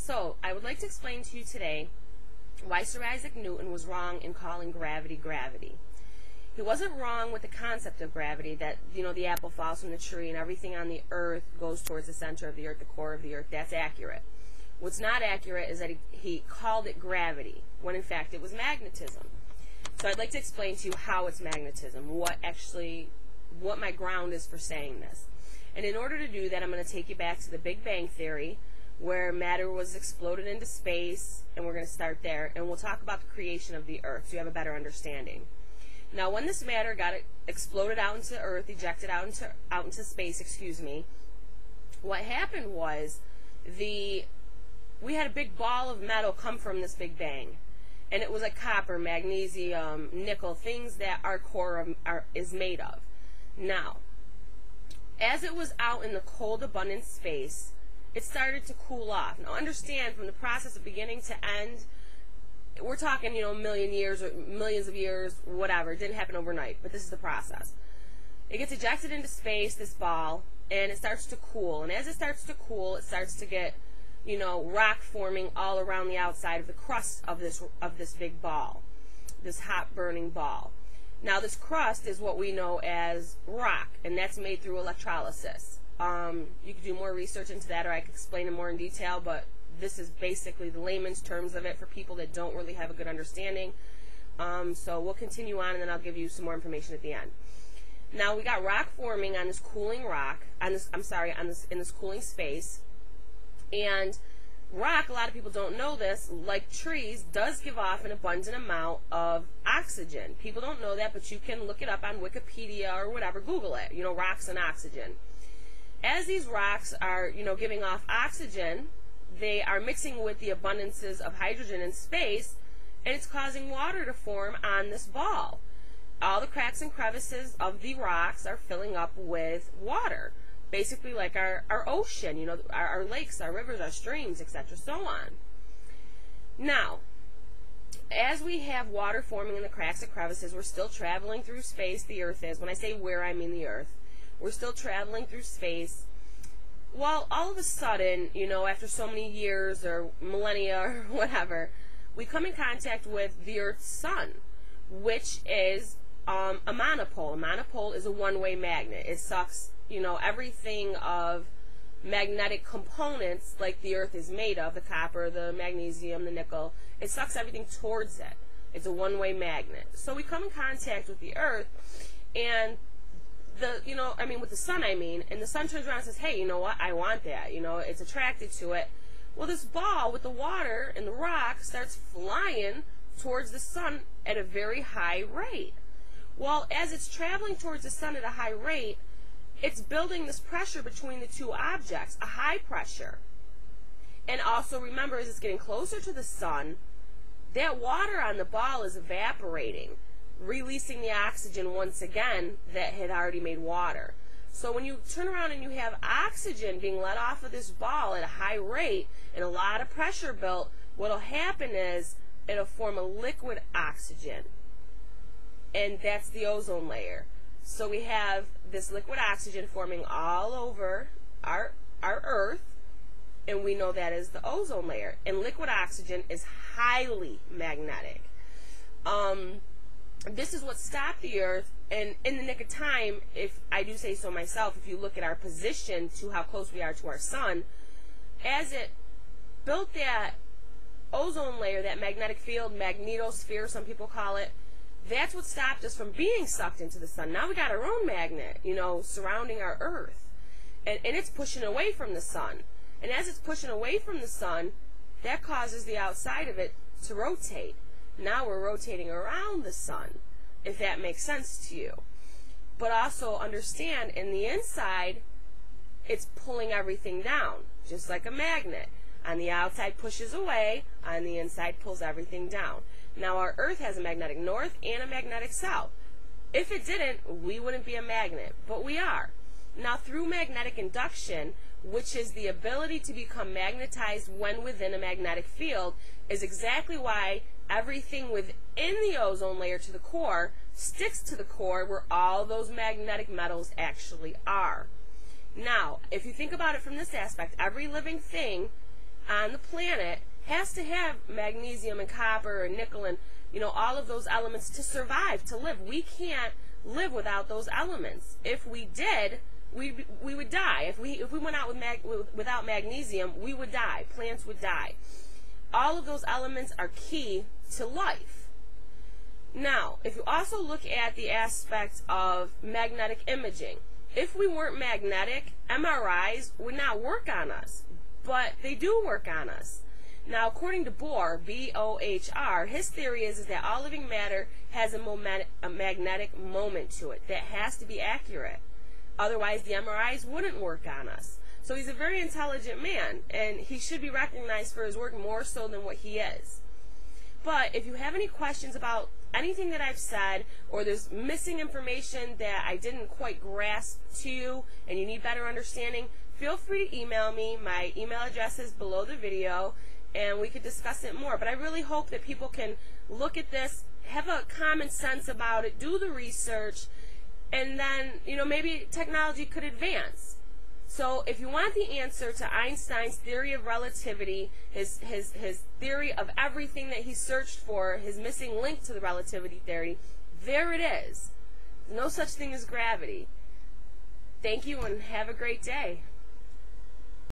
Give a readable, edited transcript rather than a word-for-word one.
So, I would like to explain to you today why Sir Isaac Newton was wrong in calling gravity gravity. He wasn't wrong with the concept of gravity, that, the apple falls from the tree and everything on the earth goes towards the center of the earth, the core of the earth. That's accurate. What's not accurate is that he called it gravity, when in fact it was magnetism. So I'd like to explain to you how it's magnetism, what my ground is for saying this. And in order to do that, I'm going to take you back to the Big Bang Theory, where matter was exploded into space, and we're going to start there, and we'll talk about the creation of the earth so you have a better understanding. Now, when this matter got exploded out into Earth, ejected out into space, what happened was we had a big ball of metal come from this Big Bang, and it was like copper, magnesium, nickel, things that our core is made of. Now, as it was out in the cold, abundant space, it started to cool off. Now, understand, from the process of beginning to end, we're talking, a million years or millions of years, whatever. It didn't happen overnight, but this is the process. It gets ejected into space, this ball, and it starts to cool. And as it starts to cool, it starts to get, rock forming all around the outside of the crust of this big ball, this hot burning ball. Now, this crust is what we know as rock, and that's made through electrolysis. You could do more research into that, or I could explain it more in detail, but this is basically the layman's terms of it for people that don't really have a good understanding. So we'll continue on, and then I'll give you some more information at the end. Now, we got rock forming on this cooling in this cooling space. And rock, a lot of people don't know this, like trees, does give off an abundant amount of oxygen. People don't know that, but you can look it up on Wikipedia or whatever, Google it, rocks and oxygen. As these rocks are, giving off oxygen, they are mixing with the abundances of hydrogen in space, and it's causing water to form on this ball. All the cracks and crevices of the rocks are filling up with water, basically like our ocean, our lakes, our rivers, our streams, etc., so on. Now, as we have water forming in the cracks and crevices, we're still traveling through space. The Earth is. When I say we're, I mean the Earth. We're still traveling through space. Well, all of a sudden, after so many years or millennia or whatever, we come in contact with the Earth's sun, which is a monopole. A monopole is a one-way magnet. It sucks, everything of magnetic components like the Earth is made of, the copper, the magnesium, the nickel. It sucks everything towards it. It's a one-way magnet. So we come in contact with the Earth, and with the sun, and the sun turns around and says, hey, you know what, I want that, it's attracted to it. Well, this ball with the water and the rock starts flying towards the sun at a very high rate. Well, as it's traveling towards the sun at a high rate, it's building this pressure between the two objects, a high pressure. And also, remember, as it's getting closer to the sun, that water on the ball is evaporating, releasing the oxygen once again that had already made water. So when you turn around and you have oxygen being let off of this ball at a high rate and a lot of pressure built, what will happen is it'll form a liquid oxygen, and that's the ozone layer. So we have this liquid oxygen forming all over our Earth, and we know that is the ozone layer. And liquid oxygen is highly magnetic. This is what stopped the Earth, and in the nick of time, if I do say so myself, if you look at our position to how close we are to our sun, as it built that ozone layer, that magnetic field, magnetosphere, some people call it, that's what stopped us from being sucked into the sun. Now we got our own magnet, surrounding our Earth, and it's pushing away from the sun. And as it's pushing away from the sun, that causes the outside of it to rotate. Now we're rotating around the sun, if that makes sense to you. But also understand, in the inside, it's pulling everything down, just like a magnet. On the outside pushes away, on the inside pulls everything down. Now our Earth has a magnetic north and a magnetic south. If it didn't, we wouldn't be a magnet, but we are. Now, through magnetic induction, which is the ability to become magnetized when within a magnetic field, is exactly why everything within the ozone layer to the core sticks to the core where all those magnetic metals actually are. Now, if you think about it from this aspect, every living thing on the planet has to have magnesium and copper and nickel and, you know, all of those elements to survive, to live. We can't live without those elements. If we did, we would die. If we went out without magnesium, we would die. Plants would die. All of those elements are key to life. Now, if you also look at the aspect of magnetic imaging, if we weren't magnetic, MRIs would not work on us, but they do work on us. Now, according to Bohr, B-O-H-R, his theory is that all living matter has a magnetic moment to it that has to be accurate. Otherwise, the MRIs wouldn't work on us. So he's a very intelligent man, and he should be recognized for his work more so than what he is. But if you have any questions about anything that I've said, or there's missing information that I didn't quite grasp to you, and you need better understanding, feel free to email me. My email address is below the video, and we could discuss it more. But I really hope that people can look at this, have a common sense about it, do the research, and then, you know, maybe technology could advance. So if you want the answer to Einstein's theory of relativity, his theory of everything that he searched for, his missing link to the relativity theory, there it is. No such thing as gravity. Thank you and have a great day.